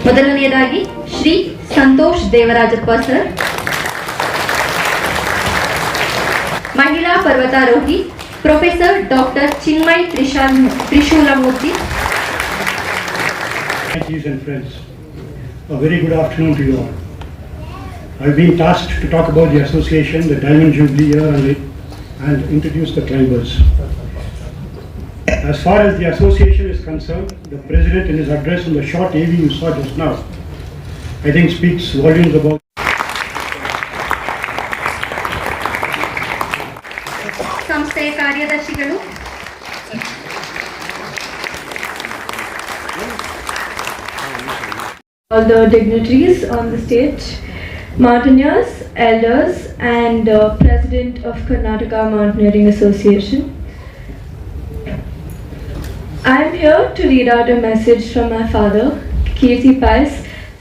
ಮೊದಲನೆಯದಾಗಿ ಶ್ರೀ ಸಂತೋಷ್ ದೇವರಾಜಪ್ಪ ಸರ್. ಮಹಿಳಾ ಪರ್ವತಾರೋಹಿ professor doctor Chinmay Trishulamurthy. Ladies and friends, a very good afternoon to you all. I've been tasked to talk about the association, the Diamond Jubilee year, and introduce the climbers. As far as the association is concerned, the President in his address in the short AV you saw just now, I think speaks volumes about ಸಂಸ್ಥೆಯ ಕಾರ್ಯದರ್ಶಿಗಳು, all the dignitaries on the stage, mountaineers, elders, and President of Karnataka Mountaineering Association. I am here to read out a message from my father, Kirti Pais,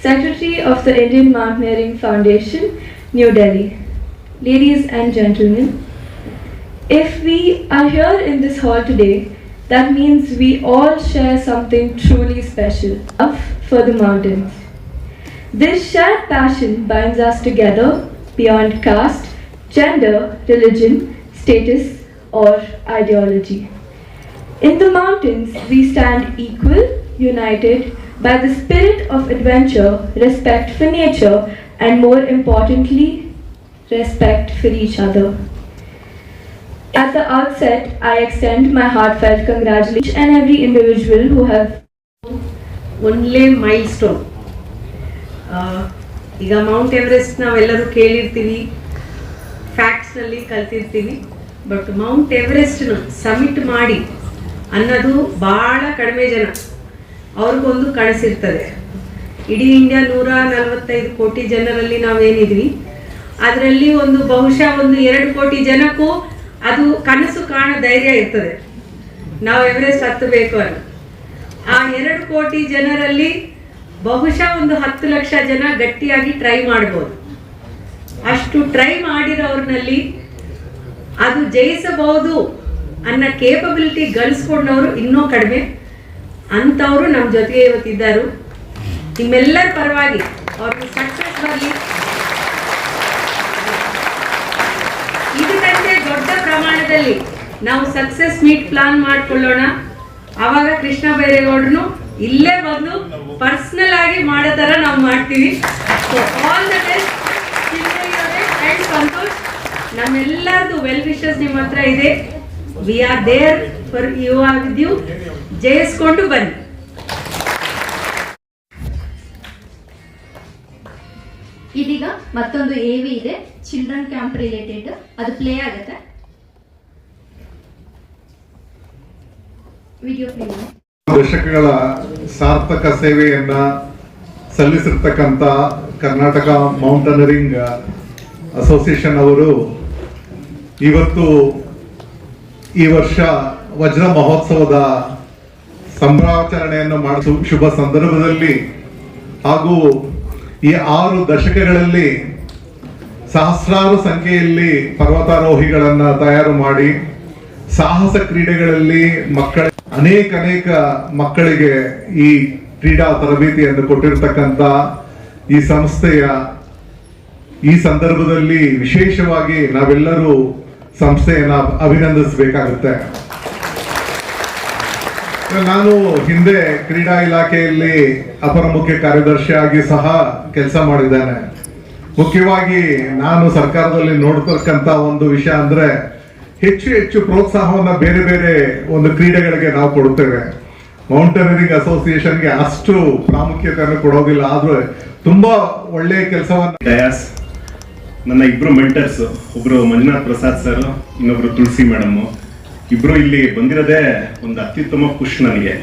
Secretary of the Indian Mountaineering Foundation, New Delhi. Ladies and gentlemen, if we are here in this hall today, that means we all share something truly special, love for the mountains. This shared passion binds us together beyond caste, gender, religion, status, or ideology. In the mountains, we stand equal, united by the spirit of adventure, respect for nature, and more importantly, respect for each other. At the outset, I extend my heartfelt congratulations to every individual who have only milestone. ಈಗ Mount Everest ನಾವೆಲ್ಲರೂ ಕೇಳಿರ್ತೀವಿ, ಫ್ಯಾಕ್ಟ್ಸ್ನಲ್ಲಿ ಕಲ್ತಿರ್ತೀವಿ, but Mount ಎವರೆಸ್ಟ್ನ summit ಮಾಡಿ ಅನ್ನೋದು ಭಾಳ ಕಡಿಮೆ ಜನ ಅವ್ರಿಗೊಂದು ಕನಸಿರ್ತದೆ. ಇಡೀ India 145 ಕೋಟಿ ಜನರಲ್ಲಿ ನಾವೇನಿದ್ವಿ, ಅದರಲ್ಲಿ ಬಹುಶಃ 2 ಕೋಟಿ ಜನಕ್ಕೂ ಅದು ಕನಸು ಕಾಣೋ ಧೈರ್ಯ ಇರ್ತದೆ, ನಾವು ಎವರೆಸ್ಟ್ ಹತ್ತಬೇಕು ಅನ್ನೋ. ಆ 2 ಕೋಟಿ ಜನರಲ್ಲಿ ಬಹುಶಃ 10 ಲಕ್ಷ ಜನ ಗಟ್ಟಿಯಾಗಿ ಟ್ರೈ ಮಾಡ್ಬೋದು. ಅಷ್ಟು ಟ್ರೈ ಮಾಡಿರೋರ್ನಲ್ಲಿ ಅದು ಜಯಿಸಬಹುದು ಅನ್ನೋ ಕೇಪಬಿಲಿಟಿ ಗಳಿಸ್ಕೊಂಡವರು ಇನ್ನೂ ಕಡಿಮೆ. ಅಂಥವರು ನಮ್ಮ ಜೊತೆಗೆ ಇವತ್ತಿದ್ದಾರೆ. ನಿಮ್ಮೆಲ್ಲರ ಪರವಾಗಿ ಅವ್ರಿಗೆ ಸಕ್ಸಸ್ ಬರಲಿ. ಇದಕ್ಕಂತೆ ದೊಡ್ಡ ಪ್ರಮಾಣದಲ್ಲಿ ನಾವು ಸಕ್ಸಸ್ ಮೀಟ್ ಪ್ಲಾನ್ ಮಾಡ್ಕೊಳ್ಳೋಣ. ಆವಾಗ ಕೃಷ್ಣ ಬೈರೇಗೌಡರು ಇಲ್ಲೇ ಬಂದು ಪರ್ಸನಲ್ ಆಗಿ ಮಾಡೋ ಥರ ನಾವು ಮಾಡ್ತೀವಿ. So all the best and Santosh. ನಮ್ಮೆಲ್ಲರದು ವೆಲ್ ವಿಶಸ್ ನಿಮ್ಮ ಹತ್ರ ಇದೆ. We are there for you, are with you. ಜಯಿಸ್ಕೊಂಡು ಬನ್ನಿ. ಇದೀಗ ಮತ್ತೊಂದು AV ಇದೆ, ಚಿಲ್ಡ್ರನ್ ಕ್ಯಾಂಪ್ ರಿಲೇಟೆಡ್, ಅದು ಪ್ಲೇ ಆಗುತ್ತೆ. Video play. ದಶಕಗಳ ಸಾರ್ಥಕ ಸೇವೆಯನ್ನ ಸಲ್ಲಿಸಿರ್ತಕ್ಕಂಥ ಕರ್ನಾಟಕ ಮೌಂಟನರಿಂಗ್ ಅಸೋಸಿಯೇಷನ್ ಅವರು ಇವತ್ತು ಈ ವರ್ಷ ವಜ್ರ ಮಹೋತ್ಸವದ ಸಂಭ್ರಮಾಚರಣೆಯನ್ನು ಮಾಡಿದ ಶುಭ ಸಂದರ್ಭದಲ್ಲಿ ಹಾಗೂ ಈ 6 ದಶಕಗಳಲ್ಲಿ ಸಹಸ್ರಾರು ಸಂಖ್ಯೆಯಲ್ಲಿ ಪರ್ವತಾರೋಹಿಗಳನ್ನ ತಯಾರು ಮಾಡಿ ಸಾಹಸ ಕ್ರೀಡೆಗಳಲ್ಲಿ ಅನೇಕ ಮಕ್ಕಳಿಗೆ ಈ ಕ್ರೀಡಾ ತರಬೇತಿಯನ್ನು ಕೊಟ್ಟಿರ್ತಕ್ಕಂಥ ಈ ಸಂಸ್ಥೆಯ ಈ ಸಂದರ್ಭದಲ್ಲಿ ವಿಶೇಷವಾಗಿ ನಾವೆಲ್ಲರೂ ಸಂಸ್ಥೆಯನ್ನ ಅಭಿನಂದಿಸಬೇಕಾಗುತ್ತೆ. ನಾನು ಹಿಂದೆ ಕ್ರೀಡಾ ಇಲಾಖೆಯಲ್ಲಿ ಅಪರ ಮುಖ್ಯ ಕಾರ್ಯದರ್ಶಿಯಾಗಿ ಸಹ ಕೆಲಸ ಮಾಡಿದ್ದೇನೆ. ಮುಖ್ಯವಾಗಿ ನಾನು ಸರ್ಕಾರದಲ್ಲಿ ನೋಡ್ತಕ್ಕಂಥ ಒಂದು ವಿಷಯ ಅಂದ್ರೆ ಹೆಚ್ಚು ಪ್ರೋತ್ಸಾಹವನ್ನ ಬೇರೆ ಬೇರೆ ಕ್ರೀಡೆಗಳಿಗೆ ನಾವು ಕೊಡುತ್ತೇವೆ. ಮೌಂಟನರಿಂಗ್ ಅಸೋಸಿಯೇಷನ್ಗೆ ಅಷ್ಟು ಪ್ರಾಮುಖ್ಯತೆಯನ್ನು ಕೊಡೋದಿಲ್ಲ, ಆದ್ರೆ ತುಂಬಾ ಒಳ್ಳೆಯ ಕೆಲಸವನ್ನು. ಡಯಾಸ್ ನನ್ನ 2 ಮೆಂಟರ್ಸ್, ಒಬ್ರು ಮಂಜುನಾಥ್ ಪ್ರಸಾದ್ ಸರ್, ಇನ್ನೊಬ್ರು ತುಳಸಿ ಮೇಡಮ್. ಇಬ್ರು ಇಲ್ಲಿ ಬಂದಿರೋದೇ ಒಂದು ಅತ್ಯುತ್ತಮ ಖುಷಿ ನನಗೆ.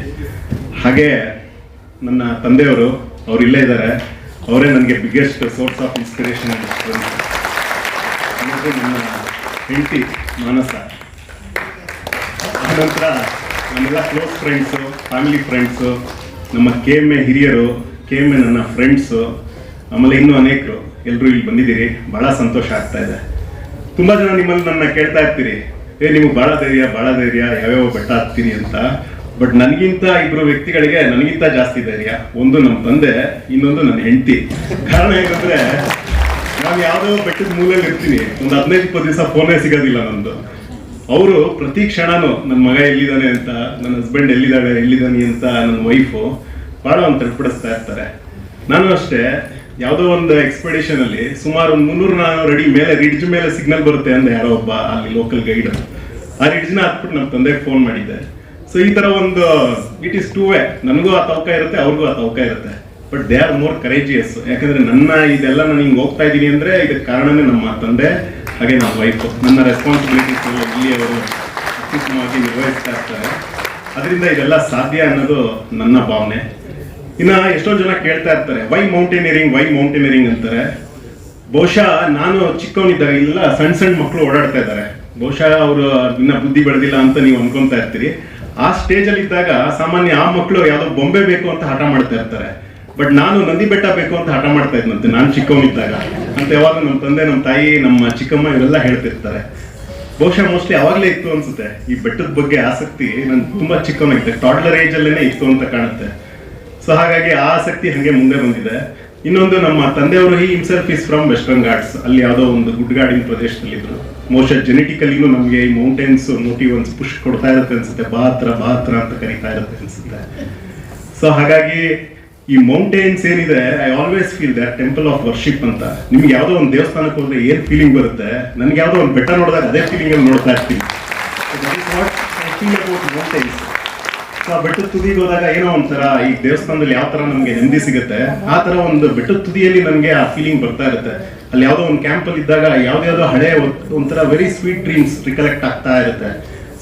ಹಾಗೆ ನನ್ನ ತಂದೆಯವರು ಅವ್ರು ಇಲ್ಲೇ ಇದ್ದಾರೆ, ಅವರೇ ನನಗೆ ಬಿಗ್ಗೆಸ್ಟ್ ಸೋರ್ಸ್ ಆಫ್ ಇನ್ಸ್ಪಿರೇಷನ್. ನನ್ನ ಹೆಂಡತಿ ಮಾನಸ. ಆನಂತರ ನಮ್ಮೆಲ್ಲ ಕ್ಲೋಸ್ ಫ್ರೆಂಡ್ಸು, ಫ್ಯಾಮಿಲಿ ಫ್ರೆಂಡ್ಸು, ನಮ್ಮ KMA ಹಿರಿಯರು, KMA ನನ್ನ ಫ್ರೆಂಡ್ಸು, ಆಮೇಲೆ ಇನ್ನೂ ಅನೇಕರು ಎಲ್ಲರೂ ಇಲ್ಲಿ ಬಂದಿದ್ದೀರಿ. ಭಾಳ ಸಂತೋಷ ಆಗ್ತಾ ಇದೆ. ತುಂಬ ಜನ ನಿಮ್ಮಲ್ಲಿ ನನ್ನ ಕೇಳ್ತಾ ಇರ್ತೀರಿ, ನಿಮಗೆ ಭಾಳ ಧೈರ್ಯ ಯಾವ್ಯಾವ ಬೆಟ್ಟ ಹತ್ತೀರಿ ಅಂತ. ಬಟ್ ನನಗಿಂತ ಇಬ್ರು ವ್ಯಕ್ತಿಗಳಿಗೆ ನನಗಿಂತ ಜಾಸ್ತಿ ಧೈರ್ಯ. ಒಂದು ನಮ್ಮ ತಂದೆ, ಇನ್ನೊಂದು ನನ್ನ ಹೆಂಡತಿ. ಕಾರಣ ಏನಂದ್ರೆ ನಾನು ಯಾವುದೋ ಬೆಟ್ಟದ ಮೂಲೆಯಲ್ಲಿ ಇರ್ತೀನಿ, ಒಂದು 15-20 ದಿವಸ ಫೋನೇ ಸಿಗೋದಿಲ್ಲ ನಂದು. ಅವರು ಪ್ರತಿ ಕ್ಷಣನೂ ನನ್ನ ಮಗ ಎಲ್ಲಿದ್ದಾನೆ ಅಂತ, ನನ್ನ ಹಸ್ಬೆಂಡ್ ಎಲ್ಲಿದ್ದಾನೆ ಅಂತ ನನ್ನ ವೈಫು ಭಾಳ ಒಂದು ತಲುಪಿಡಿಸ್ತಾ ಇರ್ತಾರೆ. ನಾನು ಅಷ್ಟೇ ಯಾವುದೋ ಒಂದು ಎಕ್ಸ್ಪೆಡಿಷನ್ ಅಲ್ಲಿ ಸುಮಾರು 300-400 ಅಡಿ ಮೇಲೆ ರಿಡ್ಜ್ ಮೇಲೆ ಸಿಗ್ನಲ್ ಬರುತ್ತೆ ಅಂತ ಯಾರೋ ಒಬ್ಬ ಅಲ್ಲಿ ಲೋಕಲ್ ಗೈಡ್ ಆ ರಿಡ್ಜ್ನ ಹತ್ಬಿಟ್ಟು ನಮ್ಮ ತಂದೆಗೆ ಫೋನ್ ಮಾಡಿದ್ದೆ. ಸೊ ಈ ತರ ಒಂದು ಇಟ್ ಈಸ್ ಟೂ ವೇ, ನನಗೂ ಆ ತವಕ ಇರುತ್ತೆ, ಅವ್ರಿಗೂ ಆ ತವಕ ಇರುತ್ತೆ. But they are more courageous. ಯಾಕಂದ್ರೆ ಇದೆಲ್ಲ ನಾನು ಹಿಂಗೆ ಹೋಗ್ತಾ ಇದ್ದೀನಿ ಅಂದ್ರೆ ಇದಕ್ಕೆ ಕಾರಣನೇ ನಮ್ಮ ತಂದೆ, ಹಾಗೆ ನಮ್ಮ ವೈಫ್. ನನ್ನ ರೆಸ್ಪಾನ್ಸಿಬಿಲಿಟೀಸ್ ಇಲ್ಲಿ ಅವರು ಅತ್ಯುತ್ತಮವಾಗಿ ನಿರ್ವಹಿಸ್ತಾ ಇರ್ತಾರೆ. ಅದರಿಂದ ಇದೆಲ್ಲ ಸಾಧ್ಯ ಅನ್ನೋದು ನನ್ನ ಭಾವನೆ. ಇನ್ನ ಎಷ್ಟೊಂದು ಜನ ಕೇಳ್ತಾ ಇರ್ತಾರೆ ವೈ ಮೌಂಟೇನಿಯರಿಂಗ್ ಅಂತಾರೆ. ಬಹುಶಃ ನಾನು ಚಿಕ್ಕವನಿದ್ದಾಗ ಇಲ್ಲ ಸಣ್ಣ ಮಕ್ಕಳು ಓಡಾಡ್ತಾ ಇದ್ದಾರೆ, ಬಹುಶಃ ಅವರು ಇನ್ನ ಬುದ್ಧಿ ಬೆಳೆದಿಲ್ಲ ಅಂತ ನೀವು ಅನ್ಕೊಂತಾ ಇರ್ತೀರಿ. ಆ ಸ್ಟೇಜ್ ಅಲ್ಲಿ ಇದ್ದಾಗ ಸಾಮಾನ್ಯ ಆ ಮಕ್ಕಳು ಯಾವ್ದೋ ಬೊಂಬೆ ಬೇಕು ಅಂತ ಹಠ ಮಾಡ್ತಾ ಇರ್ತಾರೆ. ಬಟ್ ನಾನು ನಂದಿ ಬೆಟ್ಟ ಬೇಕು ಅಂತ ಹಠ ಮಾಡ್ತಾ ಇದ್ನಂತೆ ನಾನು ಚಿಕ್ಕವನಿದ್ದಾಗ ಅಂತ ಯಾವಾಗ ನಮ್ಮ ತಂದೆ, ನಮ್ಮ ತಾಯಿ, ನಮ್ಮ ಚಿಕ್ಕಮ್ಮ ಇವರೆಲ್ಲ ಹೇಳ್ತಿರ್ತಾರೆ. ಬಹುಶಃ ಮೋಸ್ಟ್ಲಿ ಅವಾಗಲೇ ಇತ್ತು ಅನ್ಸುತ್ತೆ ಈ ಬೆಟ್ಟದ ಬಗ್ಗೆ ಆಸಕ್ತಿ. ನಾನು ತುಂಬಾ ಚಿಕ್ಕವನಾಗಿದ್ದೆ, ಟಾಡ್ಲರ್ ಏಜ್ ಅಲ್ಲೇನೆ ಇತ್ತು ಅಂತ ಕಾಣುತ್ತೆ. ಸೊ ಹಾಗಾಗಿ ಆ ಆಸಕ್ತಿ ಹಂಗೆ ಮುಂದೆ ಬಂದಿದೆ. ಇನ್ನೊಂದು, ನಮ್ಮ ತಂದೆಯವರು himself is from western Ghats, ಅಲ್ಲಿ ಯಾವುದೋ ಒಂದು ಗುಡ್ಗಾಡಿನ ಪ್ರದೇಶದಲ್ಲಿದ್ರು. ಮೋಸ್ಟ್ಲಿ ಜೆನೆಟಿಕಲಿನೂ ನಮಗೆ ಈ ಮೌಂಟೇನ್ಸ್ ಮೋಟಿವ್ ಒಂದು ಪುಷ್ ಕೊಡ್ತಾ ಇರುತ್ತೆ ಅನ್ಸುತ್ತೆ, ಬಾ ಹತ್ರ ಅಂತ ಕರೀತಾ ಇರುತ್ತೆ ಅನ್ಸುತ್ತೆ. ಸೊ ಹಾಗಾಗಿ ಈ ಮೌಂಟೇನ್ಸ್ ಏನಿದೆ, I always feel that temple of worship ಅಂತ. ನಿಮ್ಗೆ ಯಾವುದೋ ಒಂದು ದೇವಸ್ಥಾನಕ್ಕೆ ಹೋದ್ರೆ ಏನ್ ಫೀಲಿಂಗ್ ಬರುತ್ತೆ, ನನ್ಗೆ ಯಾವುದೋ ಒಂದು ಬೆಟ್ಟ ನೋಡಿದಾಗ ಅದೇ ಫೀಲಿಂಗ್ ಅಲ್ಲಿ ನೋಡ್ತಾ ಇರ್ತೀನಿ. ಮೌಂಟೇನ್ಸ್. ಸೊ ಆ ಬೆಟ್ಟದ ತುದಿಗೆ ಹೋದಾಗ ಏನೋ ಒಂಥರ ಈ ದೇವಸ್ಥಾನದಲ್ಲಿ ಯಾವ ತರ ನಮ್ಗೆ ನೆಮ್ಮದಿ ಸಿಗುತ್ತೆ, ಆ ತರ ಒಂದು ಬೆಟ್ಟದ ತುದಿಯಲ್ಲಿ ನಮ್ಗೆ ಆ ಫೀಲಿಂಗ್ ಬರ್ತಾ ಇರುತ್ತೆ. ಅಲ್ಲಿ ಯಾವುದೋ ಒಂದು ಕ್ಯಾಂಪಲ್ಲಿ ಇದ್ದಾಗ ಯಾವ್ದಾವ್ದೋ ಹಳೆ ಒಂಥರ ವೆರಿ ಸ್ವೀಟ್ ಡ್ರೀಮ್ಸ್ ರಿಕಲೆಕ್ಟ್ ಆಗ್ತಾ ಇರುತ್ತೆ.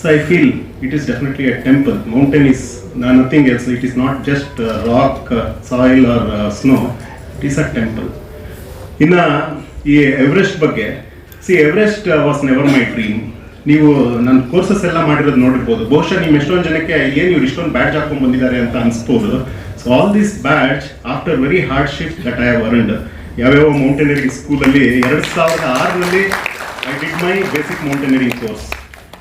So I feel it is definitely A temple. Mountain is nothing else. It is not just rock, soil or snow. It is a temple. ಇನ್ನ ಈ ಎವರೆಸ್ಟ್ ಬಗ್ಗೆ, Everest was never my dream. ನೀವು ನನ್ನ courses ಎಲ್ಲ ಮಾಡಿರೋದು ನೋಡಿರ್ಬೋದು. ಬಹುಶಃ ನೀವು ಎಷ್ಟೊಂದು ಜನಕ್ಕೆ ಏನು ಇವ್ರು ಇಷ್ಟೊಂದು ಬ್ಯಾಡ್ಜ್ ಹಾಕೊಂಡ್ ಬಂದಿದ್ದಾರೆ ಅಂತ ಅನ್ಸ್ಬೋದು. So all this badge after very hardship that I have earned. ಯಾವ್ಯಾವ ಮೌಂಟೇನಿಯರಿಂಗ್ ಸ್ಕೂಲಲ್ಲಿ 2006ರಲ್ಲಿ I did my basic mountaineering course.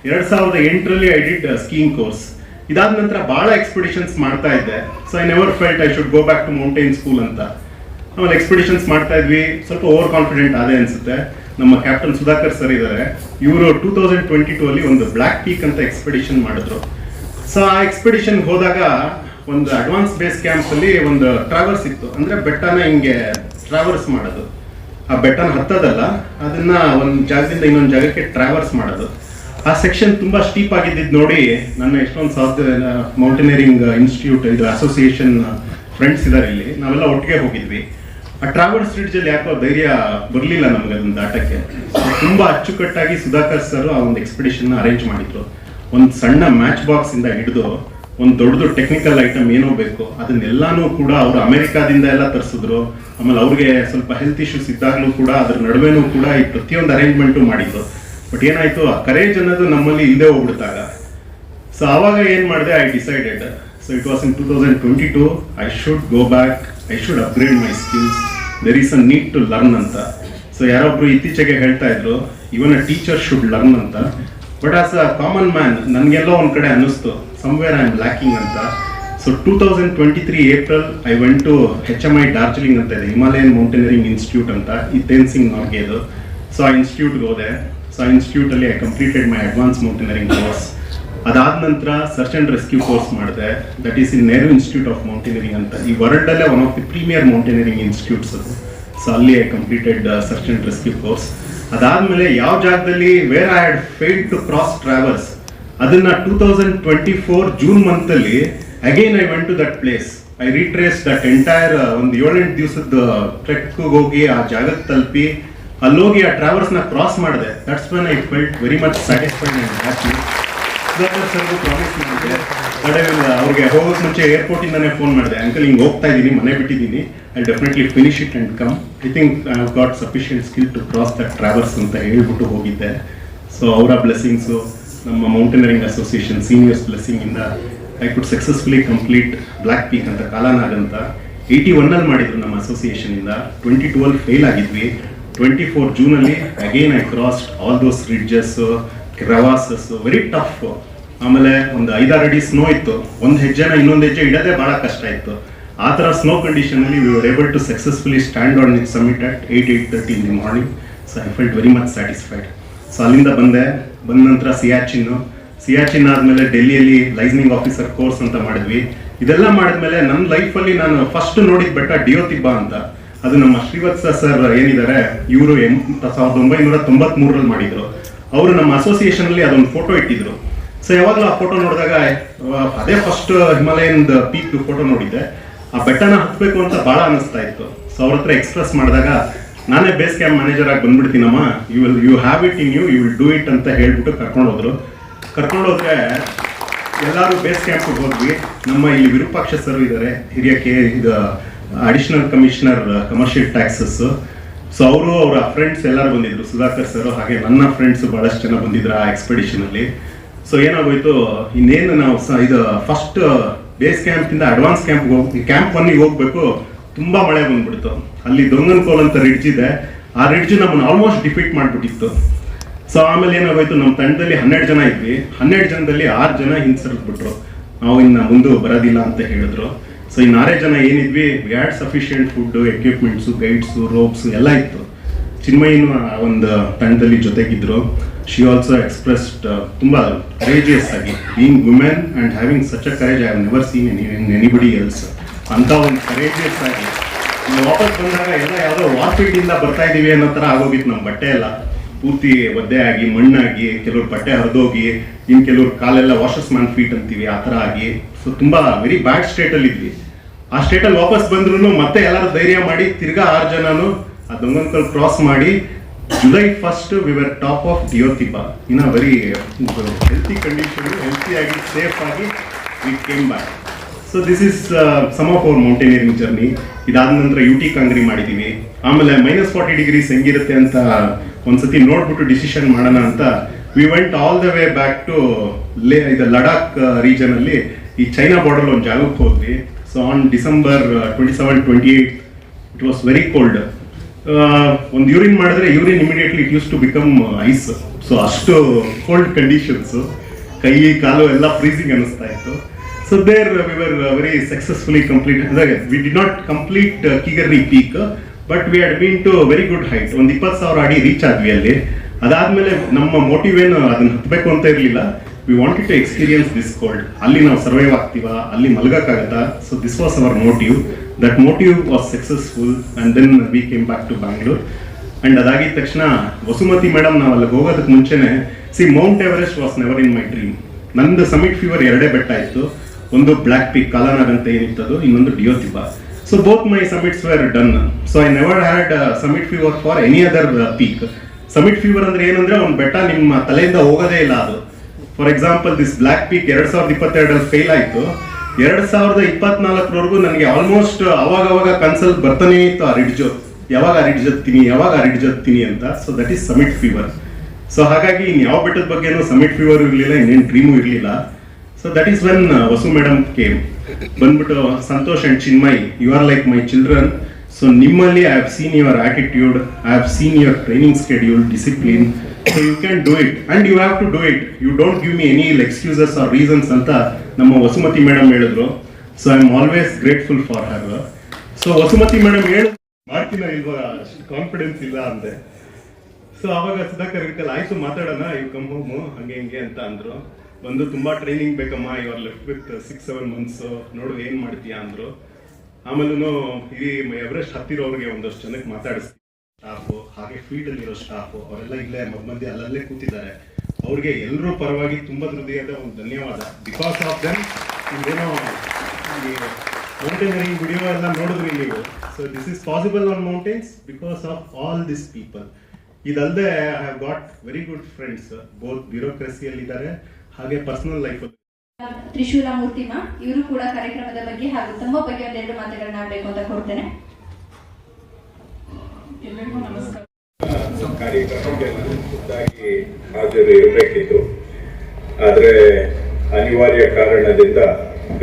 2008ರಲ್ಲಿ ಐ ಡಿಡ್ ಸ್ಕೀಯಿಂಗ್ ಕೋರ್ಸ್. ಇದಾದ ನಂತರ ಬಹಳ ಎಕ್ಸ್ಪಿಡಿಷನ್ಸ್ ಮಾಡ್ತಾ ಇದ್ದೆ. So I never felt I should go back to mountain school ಅಂತ. ಆಮೇಲೆ ಎಕ್ಸ್ಪಿಡಿಷನ್ಸ್ ಮಾಡ್ತಾ ಇದ್ವಿ, ಸ್ವಲ್ಪ ಓವರ್ ಕಾನ್ಫಿಡೆಂಟ್ ಆದೆ ಅನ್ಸುತ್ತೆ. ನಮ್ಮ ಕ್ಯಾಪ್ಟನ್ ಸುಧಾಕರ್ ಸರ್ ಇದ್ದಾರೆ, ಇವರು 2022 ಅಲ್ಲಿ ಒಂದು ಬ್ಲ್ಯಾಕ್ ಪೀಕ್ ಅಂತ ಎಕ್ಸ್ಪಿಡಿಷನ್ ಮಾಡಿದ್ರು. ಸೊ ಆ ಎಕ್ಸ್ಪಿಡಿಷನ್ ಹೋದಾಗ ಒಂದು ಅಡ್ವಾನ್ಸ್ ಬೇಸ್ ಕ್ಯಾಂಪ್ ಅಲ್ಲಿ ಒಂದು ಟ್ರಾವರ್ಸ್ ಇತ್ತು. ಅಂದ್ರೆ ಬೆಟ್ಟನ ಹಿಂಗೆ ಟ್ರಾವರ್ಸ್ ಮಾಡೋದು, ಆ ಬೆಟ್ಟನ ಹತ್ತೋದಲ್ಲ, ಅದನ್ನ ಒಂದು ಜಾಗದಿಂದ ಇನ್ನೊಂದು ಜಾಗಕ್ಕೆ ಟ್ರಾವರ್ಸ್ ಮಾಡೋದು. ಆ ಸೆಕ್ಷನ್ ತುಂಬಾ ಸ್ಟೀಪ್ ಆಗಿದ್ದು ನೋಡಿ ನನ್ನ ಎಷ್ಟೊಂದು ಮೌಂಟೇನಿಯರಿಂಗ್ ಇನ್ಸ್ಟಿಟ್ಯೂಟ್ ಇದು ಅಸೋಸಿಯೇಷನ್ ಫ್ರೆಂಡ್ಸ್ ಇದ್ದಾರೆ ಇಲ್ಲಿ, ನಾವೆಲ್ಲ ಒಟ್ಟಿಗೆ ಹೋಗಿದ್ವಿ. ಆ ಟ್ರಾವರ್ಸ್ ರಿಡ್ಜ್ ಅಲ್ಲಿ ಯಾಕೋ ಧೈರ್ಯ ಬರಲಿಲ್ಲ ನಮ್ಗೆ ಅದನ್ನ ದಾಟಕ್ಕೆ. ತುಂಬಾ ಅಚ್ಚುಕಟ್ಟಾಗಿ ಸುಧಾಕರ್ ಸರ್ ಆ ಒಂದು ಎಕ್ಸ್ಪಿಡಿಷನ್ ಅರೇಂಜ್ ಮಾಡಿದ್ರು. ಒಂದು ಸಣ್ಣ ಮ್ಯಾಚ್ ಬಾಕ್ಸ್ ಇಂದ ಹಿಡಿದು ಒಂದು ದೊಡ್ಡದು ಟೆಕ್ನಿಕಲ್ ಐಟಮ್ ಏನೋ ಬೇಕು ಅದನ್ನೆಲ್ಲಾನು ಕೂಡ ಅವರು ಅಮೆರಿಕಾದಿಂದ ಎಲ್ಲ ತರಿಸಿದ್ರು. ಆಮೇಲೆ ಅವ್ರಿಗೆ ಸ್ವಲ್ಪ ಹೆಲ್ತ್ ಇಶ್ಯೂಸ್ ಇದ್ದಾಗಲೂ ಕೂಡ ಅದ್ರ ನಡುವೆನೂ ಕೂಡ ಈ ಪ್ರತಿಯೊಂದು ಅರೇಂಜ್ಮೆಂಟು ಮಾಡಿದ್ರು. ಬಟ್ ಏನಾಯ್ತು, ಆ ಕರೇಜ್ ಅನ್ನೋದು ನಮ್ಮಲ್ಲಿ ಇಲ್ಲದೆ ಹೋಗ್ಬಿಡ್ತಾಗ. ಸೊ ಆವಾಗ ಏನ್ ಮಾಡಿದೆ, I decided. So it was in 2022 I should go back, I should upgrade my skills, there is a need to learn ಅಂತ. ಸೊ ಯಾರೊಬ್ರು ಇತ್ತೀಚೆಗೆ ಹೇಳ್ತಾ ಇದ್ರು, even a teacher should learn ಅಂತ. But as a common man ನನ್ಗೆಲ್ಲೋ ಒಂದ್ ಕಡೆ ಅನ್ನಿಸ್ತು, ಸಮ್ವೇರ್ ಐ ಆಮ್ ಲ್ಯಾಕಿಂಗ್ ಅಂತ. So 2023 April I went to HMI Darjeeling ಅಂತ ಇದೆ, ಹಿಮಾಲಯನ್ ಮೌಂಟೇನಿಯರಿಂಗ್ ಇನ್ಸ್ಟಿಟ್ಯೂಟ್ ಅಂತ, ಈ ತೇನ್ಸಿಂಗ್ ನಾರ್ಗೆದು. ಸೊ ಆ ಇನ್ಸ್ಟಿಟ್ಯೂಟ್ಗೆ ಹೋದೆ. ಸೊ ಆ ಇನ್ಸ್ಟಿಟ್ಯೂಟ್ ಅಲ್ಲಿ I completed my advance mountaineering course. ಅದಾದ ನಂತರ ಸರ್ಚ್ ಅಂಡ್ ರೆಸ್ಕ್ಯೂ ಕೋರ್ಸ್ ಮಾಡಿದೆ, that is in Nehru institute of mountaineering ಅಂತ. ಈ ವರ್ಲ್ಡ್ ಅಲ್ಲೇ one of the premier mountaineering institutes ಅದು. ಸೊ ಅಲ್ಲಿ I completed search and rescue course. ಅದಾದ್ಮೇಲೆ ಯಾವ ಜಾಗದಲ್ಲಿ where I had failed to cross traverse, ಅದನ್ನ 2024 ಜೂನ್ ಮಂತ್ ಅಲ್ಲಿ again I went to that place. I retrace that entire ಒಂದು 7-8 ದಿವಸದ trek ಹೋಗಿ ಆ ಜಾಗಕ್ಕೆ ತಲುಪಿ ಅಲ್ಲೋಗಿ ಆ ಟ್ರಾವರ್ಸ್ ನ ಕ್ರಾಸ್ ಮಾಡಿದೆ. That's when I felt very much satisfied and happy. Sudhakar ಸರ್ಗೂ ಪ್ರಾಮಿಸ್ ಮಾಡಿದೆ, ಅವ್ರಿಗೆ ಹೋಗೋಕೆ ಮುಂಚೆ ಏರ್ಪೋರ್ಟ್ ಇಂದಾನೆ ಫೋನ್ ಮಾಡಿದೆ, ಅಂಕಲ್ ಹಿಂಗೆ ಹೋಗ್ತಾ ಇದ್ದೀನಿ, ಮನೆ ಬಿಟ್ಟಿದ್ದೀನಿ, I definitely finish it and come. I think I have got sufficient skill to cross that traverse ಅಂತ ಹೇಳ್ಬಿಟ್ಟು ಹೋಗಿದ್ದೆ. ಸೊ ಅವರ ಬ್ಲೆಸ್ಸಿಂಗ್ಸು, ನಮ್ಮ ಮೌಂಟೇನಿಯರಿಂಗ್ ಅಸೋಸಿಯೇಷನ್ ಸೀನಿಯರ್ಸ್ ಬ್ಲೆಸ್ಸಿಂಗ್ ಇಂದ I could successfully complete black peak ಅಂತ, ಕಾಲಾನಾಗ್ ಅಂತ. 81 ಅಲ್ಲಿ ಮಾಡಿದ್ರು ನಮ್ಮ ಅಸೋಸಿಯೇಷನ್ ಇಂದ. 2012 ಫೇಲ್ ಆಗಿದ್ವಿ. 24 ಜೂನ್ ಅಲ್ಲಿ again I crossed all those ridges, crevasses, very tough. ಆಮೇಲೆ ಒಂದು 5-6 ಅಡಿ ಸ್ನೋ ಇತ್ತು. ಒಂದು ಹೆಜ್ಜೆನ ಇನ್ನೊಂದು ಹೆಜ್ಜೆ ಇಡೋದೇ ಬಹಳ ಕಷ್ಟ ಇತ್ತು. ಆ ಥರ ಸ್ನೋ ಕಂಡೀಷನ್ ಅಲ್ಲಿ we were able to successfully stand on the summit at 8:30 in the morning. So I felt very much satisfied. So ಅಲ್ಲಿಂದ ಬಂದ ನಂತರ ಸಿಯಾಚಿನ್ ಆದಮೇಲೆ ಡೆಲ್ಲಿಯಲ್ಲಿ ಲೈಸ್ನಿಂಗ್ ಆಫೀಸರ್ ಕೋರ್ಸ್ ಅಂತ ಮಾಡಿದ್ವಿ. ಇದೆಲ್ಲ ಮಾಡಿದ್ಮೇಲೆ ನನ್ನ ಲೈಫಲ್ಲಿ ನಾನು ಫಸ್ಟ್ ನೋಡಿದ ಬೆಟ್ಟ ಡಿಯೋತಿಬ್ಬಾ ಅಂತ. ಅದು ನಮ್ಮ ಶ್ರೀವತ್ಸ ಸರ್ ಏನಿದ್ದಾರೆ, ಇವರು 1993 ಮಾಡಿದ್ರು. ಅವರು ನಮ್ಮ ಅಸೋಸಿಯೇಷನ್ ಅಲ್ಲಿ ಅದೊಂದು ಫೋಟೋ ಇಟ್ಟಿದ್ರು. ಸೊ ಯಾವಾಗಲೂ ಆ ಫೋಟೋ ನೋಡಿದಾಗ ಅದೇ ಫಸ್ಟ್ ಹಿಮಾಲಯನ್ ಪೀಕ್ ಫೋಟೋ ನೋಡಿದ್ದೆ. ಆ ಬೆಟ್ಟನ ಹತ್ಬೇಕು ಅಂತ ಬಹಳ ಅನಿಸ್ತಾ ಇತ್ತು. ಸೊ ಅವ್ರ ಹತ್ರ ಎಕ್ಸ್ಪ್ರೆಸ್ ಮಾಡಿದಾಗ ನಾನೇ ಬೇಸ್ ಕ್ಯಾಂಪ್ ಮ್ಯಾನೇಜರ್ ಆಗಿ ಬಂದ್ಬಿಡ್ತೀನಮ್ಮ, you have it in you will do it ಅಂತ ಹೇಳ್ಬಿಟ್ಟು ಕರ್ಕೊಂಡೋದ್ರೆ ಎಲ್ಲರೂ ಬೇಸ್ ಕ್ಯಾಂಪ್ಗೆ ಹೋದ್ವಿ. ನಮ್ಮ ಇಲ್ಲಿ ವಿರೂಪಾಕ್ಷ ಸರ್ ಇದ್ದಾರೆ, ಹಿರಿಯ ಇದು additional commissioner commercial taxes. So ಅವರು ಅವರ ಫ್ರೆಂಡ್ಸ್ ಎಲ್ಲರೂ ಬಂದಿದ್ರು, ಸುಧಾಕರ್ ಸರ್ ಹಾಗೆ ನನ್ನ ಫ್ರೆಂಡ್ಸ್ ಬಹಳಷ್ಟು ಜನ ಬಂದಿದ್ರು ಆ ಎಕ್ಸ್ಪೆಡಿಷನ್ ಅಲ್ಲಿ. ಸೊ ಏನಾಗೋಯ್ತು, ಇನ್ನೇನು ನಾವು ಇದು ಫಸ್ಟ್ ಬೇಸ್ ಕ್ಯಾಂಪಿಂದ ಅಡ್ವಾನ್ಸ್ ಕ್ಯಾಂಪ್ 1ಗೆ ಹೋಗ್ಬೇಕು, ತುಂಬಾ ಮಳೆ ಬಂದ್ಬಿಡ್ತು. ಅಲ್ಲಿ ದೊಂಗನ್ಕೋಲ್ ಅಂತ ರಿಡ್ಜ್ ಇದೆ, ಆ ರಿಡ್ಜ್ ನಮ್ಮನ್ನು ಆಲ್ಮೋಸ್ಟ್ ಡಿಫೀಟ್ ಮಾಡಿಬಿಟ್ಟಿತ್ತು. ಸೊ ಆಮೇಲೆ ಏನಾಗೋಯ್ತು, ನಮ್ಮ ತಂಡದಲ್ಲಿ 12 ಜನ ಇದ್ವಿ. 12 ಜನದಲ್ಲಿ 6 ಜನ ಹಿಂಸರಿದ್ಬಿಟ್ರು, ನಾವು ಇನ್ನು ಮುಂದೆ ಬರೋದಿಲ್ಲ ಅಂತ ಹೇಳಿದ್ರು. ಸೊ ಈ 6 ಜನ ಏನಿದ್ವಿ, we had sufficient food, equipments, guides, ropes ಎಲ್ಲ ಇತ್ತು. ಚಿನ್ಮಯಿನೂ ಒಂದು ತಂಡದಲ್ಲಿ ಜೊತೆಗಿದ್ರು. ಶಿ ಆಲ್ಸೋ ಎಕ್ಸ್ಪ್ರೆಸ್ಡ್ ತುಂಬಾ ಕರೇಜಿಯಸ್ ಆಗಿ, being women and having such a courage I have never seen anybody else ಅಂತ ಒಂದು ಕರೇಜಿಯಸ್ ಆಗಿ. ವಾಪಸ್ ಬಂದಾಗ ಎಲ್ಲ ಯಾವುದೋ ವಾರ್ಫೀಲ್ಡ್ ಇಂದ ಬರ್ತಾ ಇದೀವಿ ಅನ್ನೋ ತರ ಆಗೋಗಿತ್ತು. ನಮ್ಮ ಬಟ್ಟೆ ಎಲ್ಲ ಪೂರ್ತಿ ಒದ್ದೆ ಆಗಿ, ಮಣ್ಣಾಗಿ, ಕೆಲವ್ರು ಬಟ್ಟೆ ಹರಿದೋಗಿ, ಇನ್ನು ಕೆಲವ್ರು ಕಾಲೆಲ್ಲ ವಾಷಸ್ ಮ್ಯಾನ್ ಫೀಟ್ ಅಂತೀವಿ ಆ ಥರ ಆಗಿ. ಸೊ ತುಂಬಾ ವೆರಿ ಬ್ಯಾಡ್ ಸ್ಟೇಟಲ್ಲಿ ಇದ್ವಿ. ಆ ಸ್ಟೇಟಲ್ಲಿ ವಾಪಸ್ ಬಂದ್ರು ಮತ್ತೆ ಎಲ್ಲರೂ ಧೈರ್ಯ ಮಾಡಿ ತಿರ್ಗಾ 6 ಜನನು ಆ ದೊಂಗನ್ಕಲ್ ಕ್ರಾಸ್ ಮಾಡಿ July 1st we were top of Diyotiba in a very healthy condition, healthy ಆಗಿ ಸೇಫ್ ಆಗಿ we came back. So this is some of our mountaineering journey. ಇದಾದ ನಂತರ UT ಕಾಂಗ್ರಿ ಮಾಡಿದ್ದೀವಿ. ಆಮೇಲೆ -40 ಡಿಗ್ರೀಸ್ ಹೆಂಗಿರುತ್ತೆ ಅಂತ ಒಂದ್ಸತಿ ನೋಡ್ಬಿಟ್ಟು ಡಿಸಿಷನ್ ಮಾಡೋಣ ಅಂತ we went all the way back to ಇದು ಲಡಾಖ್ ರೀಜನ್ ಅಲ್ಲಿ ಈ ಚೈನಾ ಬಾರ್ಡರ್ ಒಂದು ಜಾಗಕ್ಕೆ ಹೋದ್ವಿ. So on December 27-28 it was very cold. ಒಂದು ಯೂರಿನ್ ಮಾಡಿದ್ರೆ urine immediately it use to become ice. So ಅಷ್ಟು ಕೋಲ್ಡ್ ಕಂಡೀಷನ್ಸ್, ಕೈ ಕಾಲು ಎಲ್ಲ ಫ್ರೀಸಿಂಗ್ ಅನಿಸ್ತಾ ಇತ್ತು. So there we were very successfully completed. We did not complete Kigarni peak, but we had been to a very good height. ಒಂದು 20,000 ಅಡಿ reach ಆದ್ವಿ ಅಲ್ಲಿ. ಅದಾದ್ಮೇಲೆ ನಮ್ಮ ಮೋಟಿವ್ ಏನು ಅದನ್ನ ಹತ್ತಬೇಕು ಅಂತ ಇರಲಿಲ್ಲ. We wanted to experience this cold. ಅಲ್ಲಿ ನಾವು ಸರ್ವೈವ್ ಆಗ್ತೀವಾ, ಅಲ್ಲಿ ಮಲಗಕ್ಕಾಗತ್ತಾ? So this was our motive. That motive was successful and then we came back to Bangalore. And ಅದಾಗಿದ ತಕ್ಷಣ ವಸುಮತಿ ಮೇಡಮ್ ನಾವು ಅಲ್ಲಿಗೆ ಹೋಗೋದಕ್ಕೆ ಮುಂಚೆನೆ Mount Everest was never in my dream. ನಂದು ಸಮಿಟ್ ಫೀವರ್ 2 ಬೆಟ್ಟ ಇತ್ತು. ಒಂದು ಬ್ಲಾಕ್ ಪೀಕ್ ಕಾಲಾನಾಗ್ ಅಂತ ಏನಿತ್ತದು, ಇನ್ನೊಂದು ಡಿಯೋತಿಬ್ಬಾ. So both my summits wear done. So I never had summit fever for any other peak. Summit fever ಅಂದ್ರೆ ಏನಂದ್ರೆ ಒಂದು ಬೆಟ್ಟ ನಿಮ್ಮ ತಲೆಯಿಂದ ಹೋಗೋದೇ ಇಲ್ಲ ಅದು. For example this block peak 2022 fail ಆಯ್ತು. 2024 ನನಗೆ ಆಲ್ಮೋಸ್ಟ್ ಅವಾಗ ಕನ್ಸಲ್ ಬರ್ತಾನೆ ಇತ್ತು ಆ ರಿಡ್ಜ್. ಯಾವಾಗ ಆ ರಿಡ್ಜ್ ಹತ್ತೀನಿ ಅಂತ. So that is summit fever. So ಹಾಗಾಗಿ ಇನ್ ಯಾವ ಬೆಟ್ಟದ ಬಗ್ಗೆನೂ ಸಮಿಟ್ ಫೀವರ್ ಇರಲಿಲ್ಲ, ಇನ್ನೇನು ಡ್ರೀಮು ಇರಲಿಲ್ಲ. So that is when Vasu madam came. Banbutu Santosh and Chinmay, you are like my children. So nimmali I have seen your attitude, I have seen your training schedule, discipline. So you can do it and you have to do it. You don't give me any excuses or reasons anta namma Vasumati madam helidru. So I am always grateful for her. So Vasumati madam ಮಾಡ್ತೀನ ಇಲ್ವಾ confidence ಇಲ್ಲ ಅಂದೆ. So ಅವಾಗ ಸುಧಾಕರ್ ಆಯ್ತು ಮಾತಾಡೋಣ, you come home ಹಂಗೆ ಹಿಂಗೆ ಅಂತ ಅಂದ್ರು. ಬಂದು ತುಂಬಾ ಟ್ರೈನಿಂಗ್ ಬೇಕಮ್ಮ, you are left with 6-7 months, ನೋಡು ಏನ್ ಮಾಡ್ತೀಯಾ ಅಂದ್ರು. ಆಮೇಲೂ ಈ ಎವರೆಸ್ಟ್ ಹತ್ತಿರೋರಿಗೆ ಒಂದಷ್ಟು ಜನಕ್ಕೆ ಮಾತಾಡಿಸ್ತೀವಿ, ಸ್ಟಾಫು ಹಾಗೆ ಫೀಲ್ಡ್ ಅಲ್ಲಿರೋ ಸ್ಟಾಫು ಅವರೆಲ್ಲ ಇಲ್ಲೇ ಮಧ್ಯೆ ಅಲ್ಲಲ್ಲೇ ಕೂತಿದ್ದಾರೆ. ಅವ್ರಿಗೆ ಎಲ್ಲರೂ ಪರವಾಗಿ ತುಂಬಾ ಹೃದಯದ ಒಂದು ಧನ್ಯವಾದ. ಬಿಕಾಸ್ ಆಫ್ ದೆಮ್ ಇದೇನೋ ಮೌಂಟೇನಿಯರಿಂಗ್ ವಿಡಿಯೋ ಎಲ್ಲ ನೋಡಿದ್ರಿ ನೀವು. So this is possible on mountains because of all this people. ಇದಲ್ಲದೆ I have got very good friends, both ಬ್ಯೂರೋಕ್ರಸಿಯಲ್ಲಿ ಇದ್ದಾರೆ ಹಾಗೆ ಪರ್ಸನಲ್ ಲೈಫ್. ತ್ರಿಶೂಲ ಮೂರ್ತಿಮಾ ಇವರು ಕೂಡ ಕಾರ್ಯಕ್ರಮದ ಬಗ್ಗೆ ಹಾಗೂ ತಮ್ಮ ಬಗ್ಗೆ ಒಂದೆರಡು ಮಾತುಗಳನ್ನ ಆಡಬೇಕು ಅಂತ ಕೊಡ್ತೇನೆ. ಎಲ್ಲರಿಗೂ ನಮಸ್ಕಾರ. ಕಾರ್ಯಕ್ರಮಕ್ಕೆ ನಾನು ಖುದ್ದಾಗಿ ಹಾಜರು ಇರಬೇಕಿತ್ತು, ಆದರೆ ಅನಿವಾರ್ಯ ಕಾರಣದಿಂದ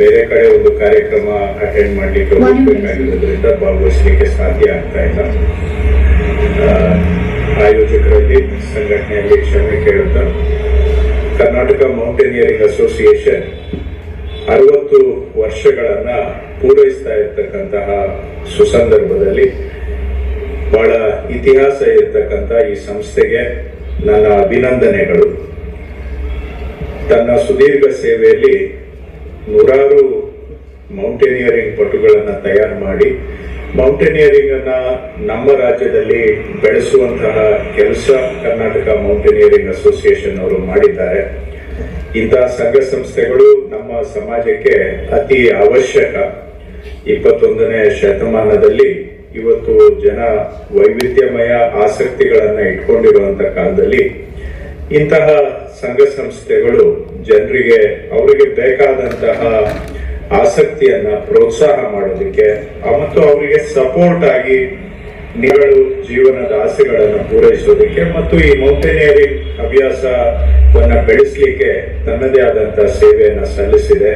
ಬೇರೆ ಕಡೆ ಒಂದು ಕಾರ್ಯಕ್ರಮ ಅಟೆಂಡ್ ಮಾಡಲಿಕ್ಕೆ ಹೋಗಬೇಕಾಗಿರೋದ್ರಿಂದ ಭಾಗವಹಿಸಲಿಕ್ಕೆ ಸಾಧ್ಯ ಆಗ್ತಾ ಇಲ್ಲ. ಆಯೋಜಕರಲ್ಲಿ ಸಂಘಟನೆಯಲ್ಲಿ ಕ್ಷಮೆ ಕೇಳುತ್ತಾ ಕರ್ನಾಟಕ ಮೌಂಟೇನಿಯರಿಂಗ್ ಅಸೋಸಿಯೇಷನ್ 60 ವರ್ಷಗಳನ್ನ ಪೂರೈಸ್ತಾ ಇರ್ತಕ್ಕಂತಹ ಸುಸಂದರ್ಭದಲ್ಲಿ ಬಹಳ ಇತಿಹಾಸ ಇರತಕ್ಕಂಥ ಈ ಸಂಸ್ಥೆಗೆ ನನ್ನ ಅಭಿನಂದನೆಗಳು. ತನ್ನ ಸುದೀರ್ಘ ಸೇವೆಯಲ್ಲಿ ನೂರಾರು ಮೌಂಟೇನಿಯರಿಂಗ್ ಪಟುಗಳನ್ನು ತಯಾರು ಮಾಡಿ ಮೌಂಟೇನಿಯರಿಂಗ್ ಅನ್ನ ನಮ್ಮ ರಾಜ್ಯದಲ್ಲಿ ಬೆಳೆಸುವಂತಹ ಕೆಲಸ ಕರ್ನಾಟಕ ಮೌಂಟೇನಿಯರಿಂಗ್ ಅಸೋಸಿಯೇಷನ್ ಅವರು ಮಾಡಿದ್ದಾರೆ. ಇಂತಹ ಸಂಘ ಸಂಸ್ಥೆಗಳು ನಮ್ಮ ಸಮಾಜಕ್ಕೆ ಅತಿ ಅವಶ್ಯಕ. 21ನೇ ಶತಮಾನದಲ್ಲಿ ಇವತ್ತು ಜನ ವೈವಿಧ್ಯಮಯ ಆಸಕ್ತಿಗಳನ್ನ ಇಟ್ಕೊಂಡಿರುವಂತಹ ಕಾಲದಲ್ಲಿ ಇಂತಹ ಸಂಘ ಸಂಸ್ಥೆಗಳು ಜನರಿಗೆ ಅವರಿಗೆ ಬೇಕಾದಂತಹ ಆಸಕ್ತಿಯನ್ನ ಪ್ರೋತ್ಸಾಹ ಮಾಡೋದಕ್ಕೆ ಮತ್ತು ಅವರಿಗೆ ಸಪೋರ್ಟ್ ಆಗಿ ನಿಗಳು ಜೀವನದ ಆಸೆಗಳನ್ನು ಪೂರೈಸೋದಕ್ಕೆ ಮತ್ತು ಈ ಮೌಂಟೇನಿಯರಿಂಗ್ ಹವ್ಯಾಸವನ್ನ ಬೆಳೆಸಲಿಕ್ಕೆ ತನ್ನದೇ ಆದಂತಹ ಸೇವೆಯನ್ನು ಸಲ್ಲಿಸಿದೆ.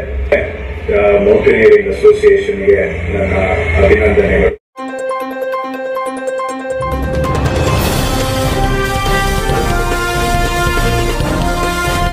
ಮೌಂಟೇನಿಯರಿಂಗ್ ಅಸೋಸಿಯೇಷನ್ಗೆ ನನ್ನ ಅಭಿನಂದನೆಗಳು.